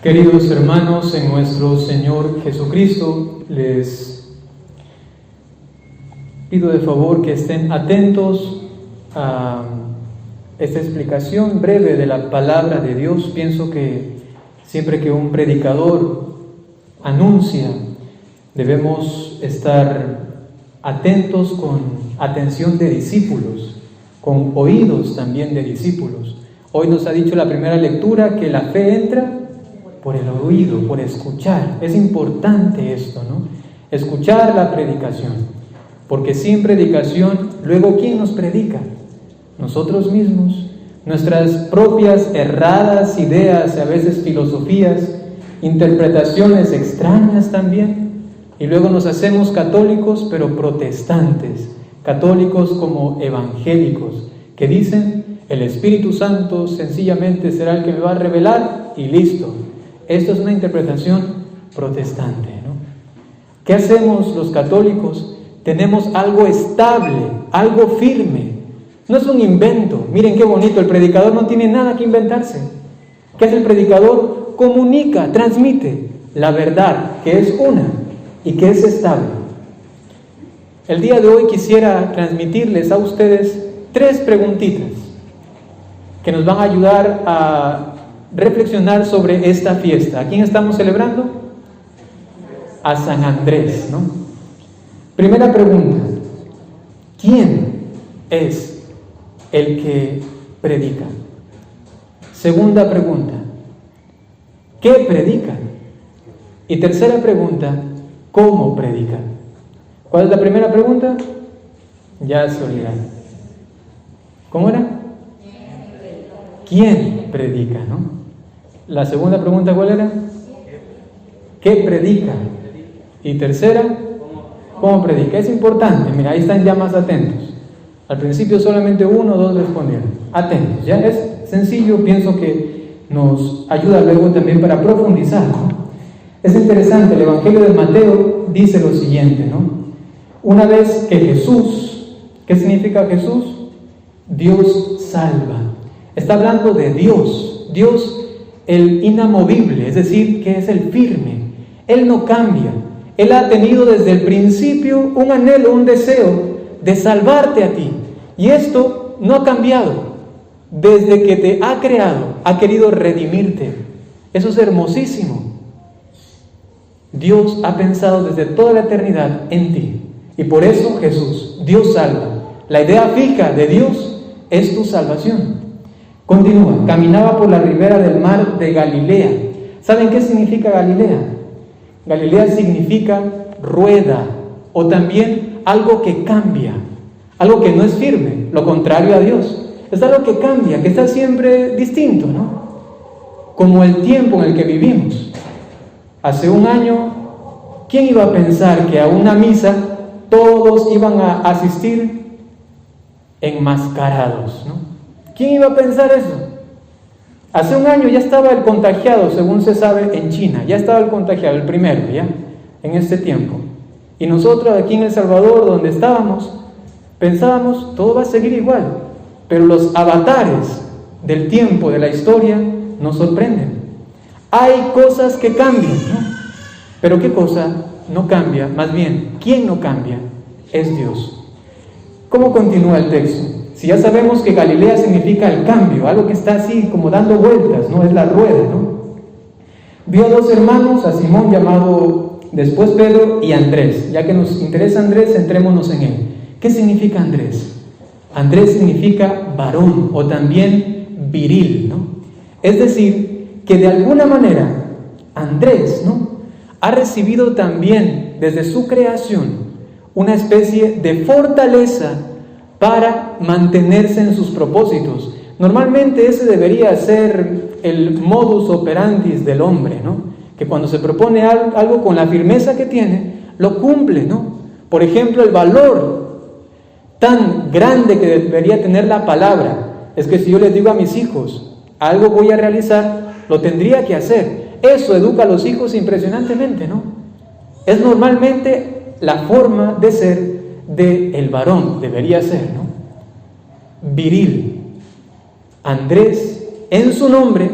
Queridos hermanos, en nuestro Señor Jesucristo, les pido de favor que estén atentos a esta explicación breve de la palabra de Dios. Pienso que siempre que un predicador anuncia, debemos estar atentos con atención de discípulos, con oídos también de discípulos. Hoy nos ha dicho la primera lectura que la fe entra por el oído, por escuchar. Es importante esto, ¿no? Escuchar la predicación, porque sin predicación, luego ¿quién nos predica? Nosotros mismos, nuestras propias erradas ideas, a veces filosofías, interpretaciones extrañas también, y luego nos hacemos católicos pero protestantes, católicos como evangélicos, que dicen el Espíritu Santo sencillamente será el que me va a revelar y listo. Esto es una interpretación protestante, ¿no? ¿Qué hacemos los católicos? Tenemos algo estable, algo firme. No es un invento. Miren qué bonito, el predicador no tiene nada que inventarse. ¿Qué hace el predicador? Comunica, transmite la verdad, que es una y que es estable. El día de hoy quisiera transmitirles a ustedes 3 preguntitas que nos van a ayudar a reflexionar sobre esta fiesta. ¿A quién estamos celebrando? A San Andrés, ¿no? Primera pregunta: ¿quién es el que predica? Segunda pregunta: ¿qué predican? Y tercera pregunta: ¿cómo predican? ¿Cuál es la primera pregunta? Ya se olvidaron. ¿Cómo era? ¿Quién predica, no? La segunda pregunta, ¿cuál era? ¿Qué predica? Y tercera, ¿cómo predica? Es importante, mira, ahí están ya más atentos. Al principio solamente 1 o 2 respondieron. Atentos, ya es sencillo, pienso que nos ayuda luego también para profundizar, ¿no? Es interesante, el Evangelio de Mateo dice lo siguiente, ¿no? Una vez que Jesús, ¿qué significa Jesús? Dios salva. Está hablando de Dios, Dios el inamovible, es decir, que es el firme. Él no cambia. Él ha tenido desde el principio un anhelo, un deseo de salvarte a ti. Y esto no ha cambiado. Desde que te ha creado, ha querido redimirte. Eso es hermosísimo. Dios ha pensado desde toda la eternidad en ti. Y por eso Jesús, Dios salva. La idea fija de Dios es tu salvación. Continúa, caminaba por la ribera del mar de Galilea. ¿Saben qué significa Galilea? Galilea significa rueda, o también algo que cambia, algo que no es firme, lo contrario a Dios. Es algo que cambia, que está siempre distinto, ¿no? Como el tiempo en el que vivimos. Hace un año, ¿quién iba a pensar que a una misa todos iban a asistir enmascarados, ¿no? ¿Quién iba a pensar eso? Hace un año ya estaba el contagiado, según se sabe, en China. Ya estaba el contagiado, el primero, ya, en este tiempo. Y nosotros aquí en El Salvador, donde estábamos, pensábamos, todo va a seguir igual. Pero los avatares del tiempo, de la historia, nos sorprenden. Hay cosas que cambian, ¿no? Pero ¿qué cosa no cambia? Más bien, ¿quién no cambia? Es Dios. ¿Cómo continúa el texto? Si ya sabemos que Galilea significa el cambio, algo que está así como dando vueltas, ¿no? Es la rueda, ¿no? Vio a 2 hermanos, a Simón llamado después Pedro y Andrés. Ya que nos interesa Andrés, centrémonos en él. ¿Qué significa Andrés? Andrés significa varón o también viril, ¿no? Es decir, que de alguna manera Andrés, ¿no?, ha recibido también desde su creación una especie de fortaleza para mantenerse en sus propósitos. Normalmente ese debería ser el modus operandi del hombre, ¿no? Que cuando se propone algo con la firmeza que tiene, lo cumple, ¿no? Por ejemplo, el valor tan grande que debería tener la palabra es que si yo les digo a mis hijos, algo voy a realizar, lo tendría que hacer. Eso educa a los hijos impresionantemente, ¿no? Es normalmente la forma de ser del varón, debería ser, ¿no? Viril. Andrés, en su nombre,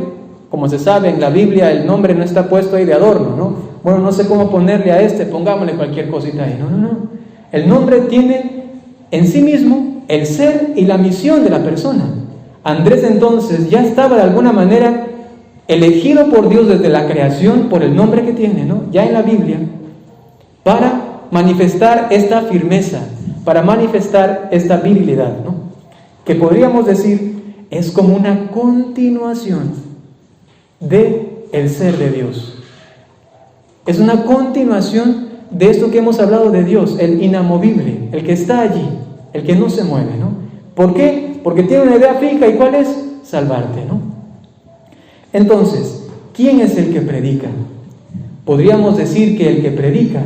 Como se sabe, en la Biblia el nombre no está puesto ahí de adorno, ¿no? Bueno, no sé cómo ponerle a este, pongámosle cualquier cosita ahí. No. El nombre tiene en sí mismo el ser y la misión de la persona. Andrés entonces ya estaba de alguna manera elegido por Dios desde la creación por el nombre que tiene, ¿no? Ya en la Biblia, para manifestar esta firmeza, para manifestar esta virilidad, ¿no? Que podríamos decir es como una continuación de el ser de Dios. Es una continuación de esto que hemos hablado de Dios, el inamovible, el que está allí, el que no se mueve, ¿no? ¿Por qué? Porque tiene una idea fija, ¿y cuál es? Salvarte, ¿no? Entonces, ¿quién es el que predica? Podríamos decir que el que predica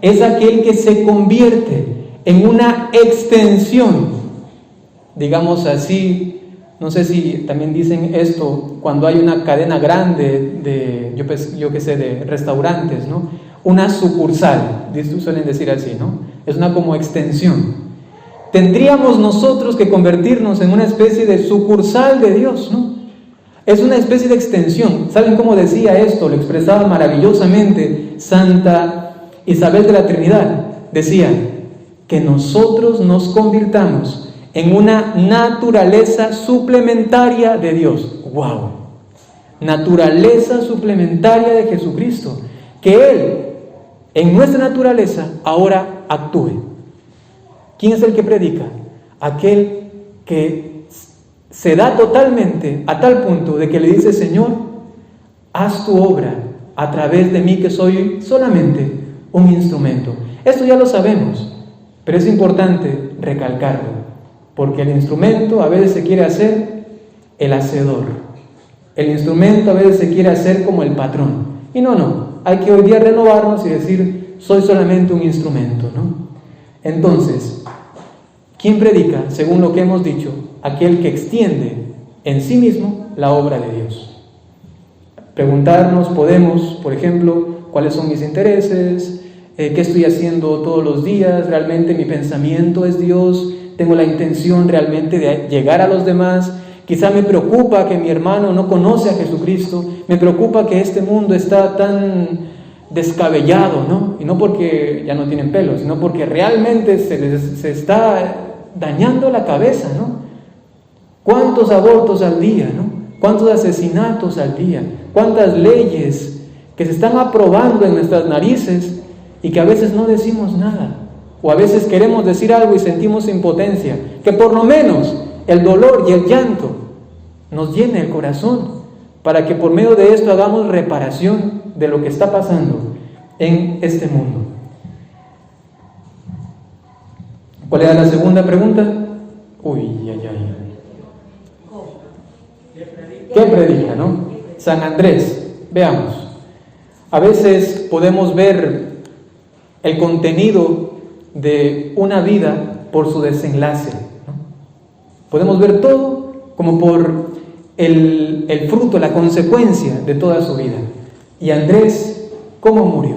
es aquel que se convierte en una extensión, digamos así, no sé si también dicen esto cuando hay una cadena grande de, yo qué sé, de restaurantes, ¿no? Una sucursal, suelen decir así, ¿no? Es una como extensión. Tendríamos nosotros que convertirnos en una especie de sucursal de Dios, ¿no? Es una especie de extensión. ¿Saben cómo decía esto? Lo expresaba maravillosamente Santa Isabel de la Trinidad. Decía que nosotros nos convirtamos en una naturaleza suplementaria de Dios. ¡Wow! Naturaleza suplementaria de Jesucristo. Que Él, en nuestra naturaleza, ahora actúe. ¿Quién es el que predica? Aquel que se da totalmente a tal punto de que le dice: Señor, haz tu obra a través de mí, que soy solamente un instrumento. Esto ya lo sabemos, pero es importante recalcarlo, porque el instrumento a veces se quiere hacer el hacedor. El instrumento a veces se quiere hacer como el patrón. Y no, hay que hoy día renovarnos y decir: soy solamente un instrumento, ¿no? Entonces, ¿quién predica? Según lo que hemos dicho, aquel que extiende en sí mismo la obra de Dios. Preguntarnos podemos, por ejemplo, ¿cuáles son mis intereses? ¿Qué estoy haciendo todos los días? ¿Realmente mi pensamiento es Dios? ¿Tengo la intención realmente de llegar a los demás? Quizá me preocupa que mi hermano no conoce a Jesucristo. Me preocupa que este mundo está tan descabellado, ¿no? Y no porque ya no tienen pelo, sino porque realmente se está dañando la cabeza, ¿no? ¿Cuántos abortos al día, ¿no? ¿Cuántos asesinatos al día? ¿Cuántas leyes que se están aprobando en nuestras narices y que a veces no decimos nada? O a veces queremos decir algo y sentimos impotencia. Que por lo menos el dolor y el llanto nos llene el corazón, para que por medio de esto hagamos reparación de lo que está pasando en este mundo. ¿Cuál era la segunda pregunta? ¿Qué predica, no? San Andrés, veamos. A veces podemos ver el contenido de una vida por su desenlace, ¿no? Podemos ver todo como por el fruto, la consecuencia de toda su vida. Y Andrés, ¿cómo murió?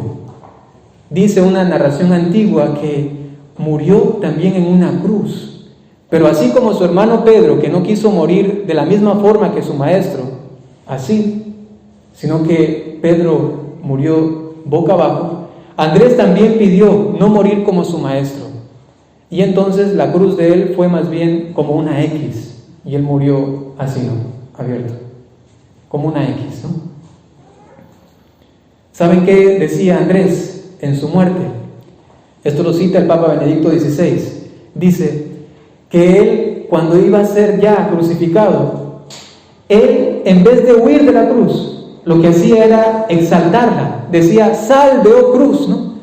Dice una narración antigua que murió también en una cruz. Pero así como su hermano Pedro, que no quiso morir de la misma forma que su maestro, así, sino que Pedro murió boca abajo, Andrés también pidió no morir como su maestro. Y entonces la cruz de él fue más bien como una X, y él murió así, ¿no? Abierto, como una X, ¿no? ¿Saben qué decía Andrés en su muerte? Esto lo cita el Papa Benedicto XVI. Dice que él, cuando iba a ser ya crucificado, él, en vez de huir de la cruz, lo que hacía era exaltarla. Decía: salve, oh cruz, ¿no?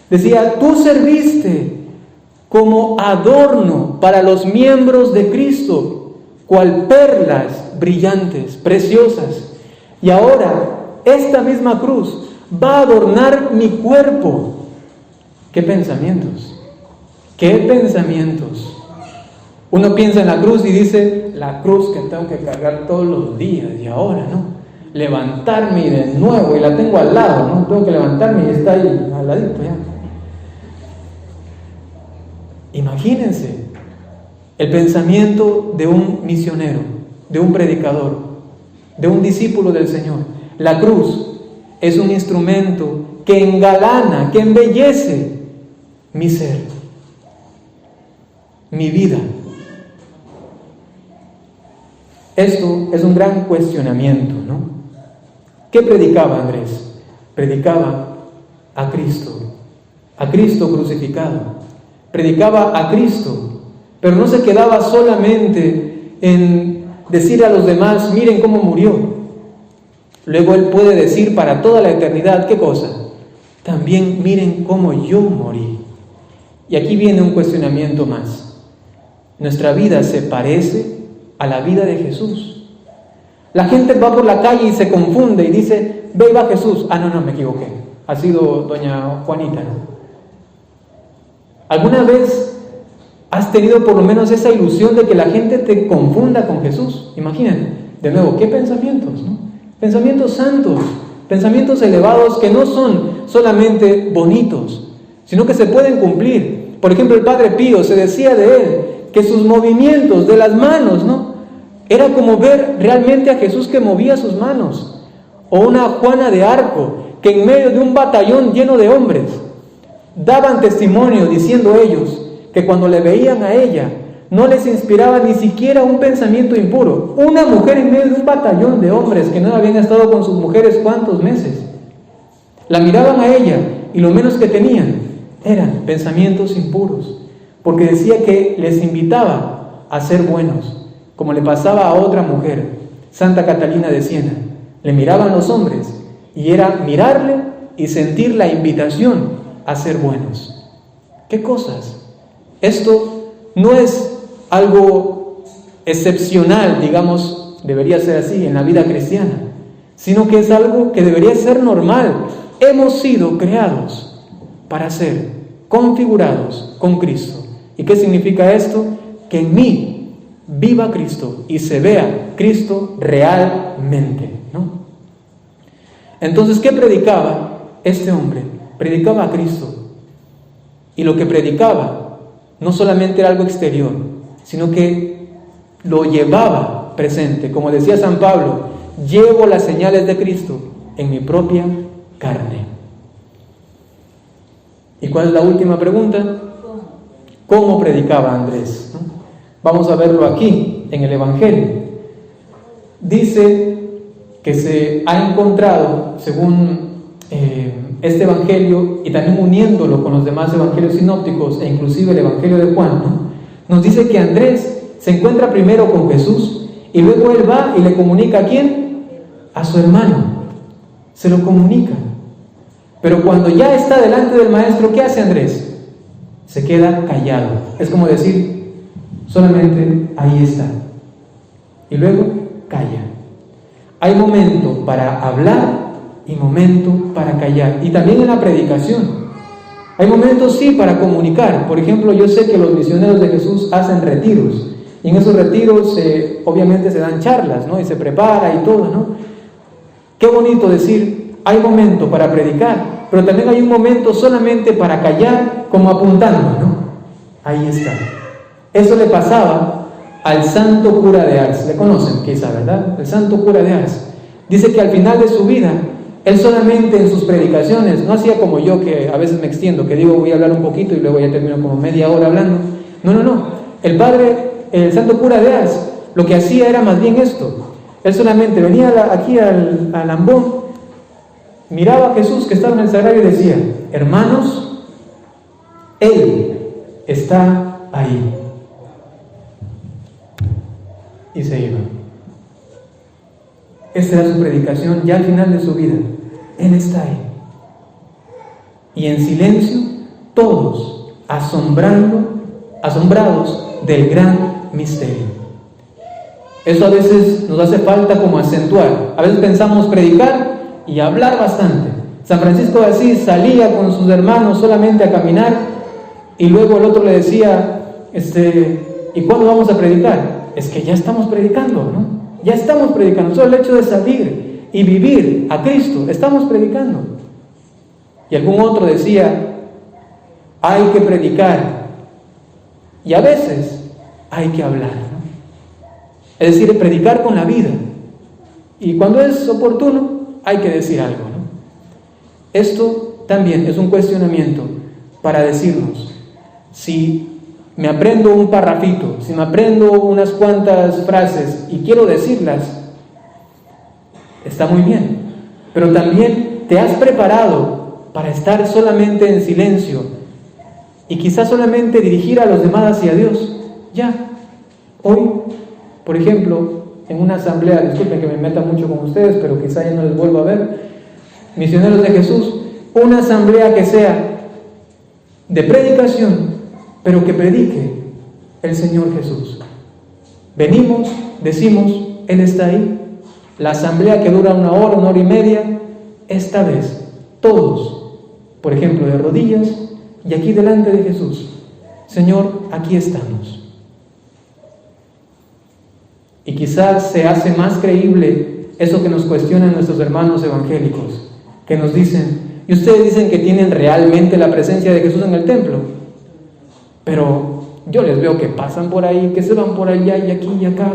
Decía: tú serviste como adorno para los miembros de Cristo, cual perlas brillantes, preciosas. Y ahora, esta misma cruz va a adornar mi cuerpo. ¿Qué pensamientos? ¿Qué pensamientos? Uno piensa en la cruz y dice: la cruz que tengo que cargar todos los días, y ahora, ¿no? Levantarme y de nuevo, y la tengo al lado, ¿no? Tengo que levantarme y está ahí al ladito ya. Imagínense el pensamiento de un misionero, de un predicador. de un discípulo del Señor. La cruz es un instrumento que engalana, que embellece mi ser, mi vida. Esto es un gran cuestionamiento, ¿no? ¿Qué predicaba Andrés? Predicaba a Cristo crucificado. Predicaba a Cristo, pero no se quedaba solamente en decir a los demás, miren cómo murió. Luego él puede decir para toda la eternidad, ¿qué cosa? También miren cómo yo morí. Y aquí viene un cuestionamiento más. ¿Nuestra vida se parece a la vida de Jesús? La gente va por la calle y se confunde y dice, ve y va Jesús. Ah, no, me equivoqué. Ha sido doña Juanita, ¿no? ¿Alguna vez has tenido por lo menos esa ilusión de que la gente te confunda con Jesús? Imaginen, de nuevo, ¿qué pensamientos, no? Pensamientos santos, pensamientos elevados que no son solamente bonitos, sino que se pueden cumplir. Por ejemplo, el Padre Pío se decía de él que sus movimientos de las manos, ¿no? Era como ver realmente a Jesús que movía sus manos. O una Juana de Arco que en medio de un batallón lleno de hombres daban testimonio diciendo ellos que cuando le veían a ella no les inspiraba ni siquiera un pensamiento impuro. Una mujer en medio de un batallón de hombres que no habían estado con sus mujeres cuántos meses. La miraban a ella y lo menos que tenían eran pensamientos impuros, porque decía que les invitaba a ser buenos, como le pasaba a otra mujer, Santa Catalina de Siena. Le miraban los hombres y era mirarle y sentir la invitación a ser buenos. ¿Qué cosas? Esto no es algo excepcional, digamos, debería ser así en la vida cristiana, sino que es algo que debería ser normal. Hemos sido creados para ser configurados con Cristo. ¿Y qué significa esto? Que en mí viva Cristo y se vea Cristo realmente, ¿no? Entonces, ¿qué predicaba este hombre? Predicaba a Cristo. Y lo que predicaba no solamente era algo exterior, sino que lo llevaba presente. Como decía San Pablo, llevo las señales de Cristo en mi propia carne. ¿Y cuál es la última pregunta? ¿Cómo predicaba Andrés? ¿No? Vamos a verlo aquí, en el Evangelio. Dice que se ha encontrado, según este Evangelio, y también uniéndolo con los demás Evangelios sinópticos, e inclusive el Evangelio de Juan, ¿no? Nos dice que Andrés se encuentra primero con Jesús, y luego él va y le comunica ¿a quién? A su hermano. Se lo comunica. Pero cuando ya está delante del Maestro, ¿qué hace Andrés? Se queda callado. Es como decir, solamente ahí está. Y luego calla. Hay momento para hablar y momento para callar. Y también en la predicación. Hay momentos sí para comunicar. Por ejemplo, yo sé que los misioneros de Jesús hacen retiros. Y en esos retiros obviamente se dan charlas, ¿no? Y se prepara y todo, ¿no? Qué bonito decir, hay momento para predicar, pero también hay un momento solamente para callar, como apuntando, ¿no? Ahí está. Eso le pasaba al santo cura de Ars. Le conocen quizá, ¿verdad? El santo cura de Ars. Dice que al final de su vida, él solamente en sus predicaciones, no hacía como yo, que a veces me extiendo, que digo voy a hablar un poquito y luego ya termino como media hora hablando. No. El santo cura de Ars, lo que hacía era más bien esto. Él solamente venía aquí al ambón, miraba a Jesús que estaba en el sagrario y decía, hermanos, Él está ahí. Y se iba. Esta era su predicación ya al final de su vida. Él está ahí. Y en silencio, todos asombrados del gran misterio. Eso a veces nos hace falta como acentuar. A veces pensamos predicar y hablar bastante. San Francisco de Asís salía con sus hermanos solamente a caminar y luego el otro le decía, ¿y cuándo vamos a predicar? Es que ya estamos predicando, ¿no? Ya estamos predicando. Solo el hecho de salir y vivir a Cristo, estamos predicando. Y algún otro decía, hay que predicar y a veces hay que hablar, ¿no? Es decir, predicar con la vida. y cuando es oportuno hay que decir algo, ¿no? Esto también es un cuestionamiento para decirnos, si me aprendo un parrafito, si me aprendo unas cuantas frases y quiero decirlas, está muy bien, pero también te has preparado para estar solamente en silencio y quizás solamente dirigir a los demás hacia Dios. Ya, hoy, por ejemplo, en una asamblea, disculpen que me meta mucho con ustedes, pero quizá ya no les vuelvo a ver, Misioneros de Jesús, una asamblea que sea de predicación, pero que predique el Señor Jesús. Venimos, decimos, Él está ahí. La asamblea que dura 1 hora, 1 hora y media, esta vez, todos, por ejemplo, de rodillas y aquí delante de Jesús. Señor, aquí estamos. Y quizás se hace más creíble eso que nos cuestionan nuestros hermanos evangélicos, que nos dicen, y ustedes dicen que tienen realmente la presencia de Jesús en el templo, pero yo les veo que pasan por ahí, que se van por allá y aquí y acá.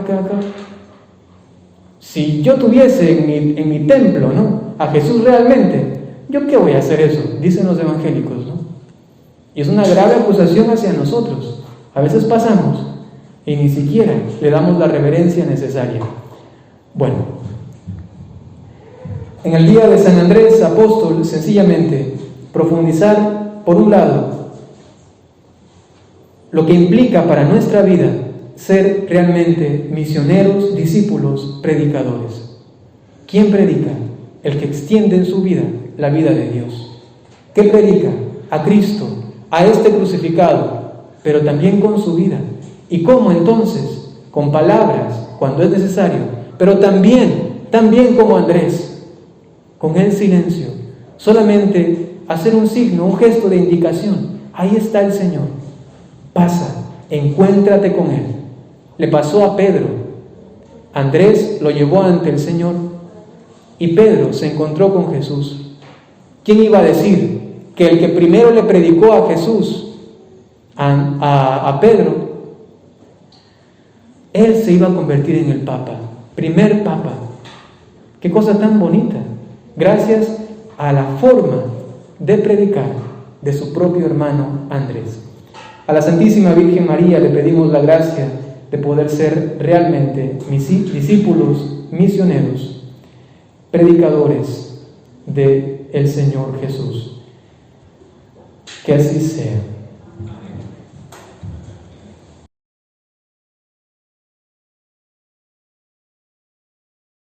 Si yo tuviese en mi templo, ¿no?, a Jesús realmente, ¿yo qué voy a hacer eso? Dicen los evangélicos, ¿no? Y es una grave acusación hacia nosotros. A veces pasamos y ni siquiera le damos la reverencia necesaria. Bueno, en el día de San Andrés Apóstol, sencillamente profundizar, por un lado, lo que implica para nuestra vida ser realmente misioneros, discípulos, predicadores. ¿Quién predica? El que extiende en su vida la vida de Dios. ¿Qué predica? A Cristo, a este crucificado, pero también con su vida. ¿Y cómo entonces? Con palabras, cuando es necesario, pero también como Andrés, con el silencio, solamente hacer un signo, un gesto de indicación. Ahí está el Señor. Pasa, encuéntrate con Él. Le pasó a Pedro. Andrés lo llevó ante el Señor y Pedro se encontró con Jesús. ¿Quién iba a decir que el que primero le predicó a Jesús, a Pedro, él se iba a convertir en el Papa, primer Papa? Qué cosa tan bonita, gracias a la forma de predicar de su propio hermano Andrés. A la Santísima Virgen María le pedimos la gracia de poder ser realmente discípulos, misioneros, predicadores del Señor Jesús. Que así sea.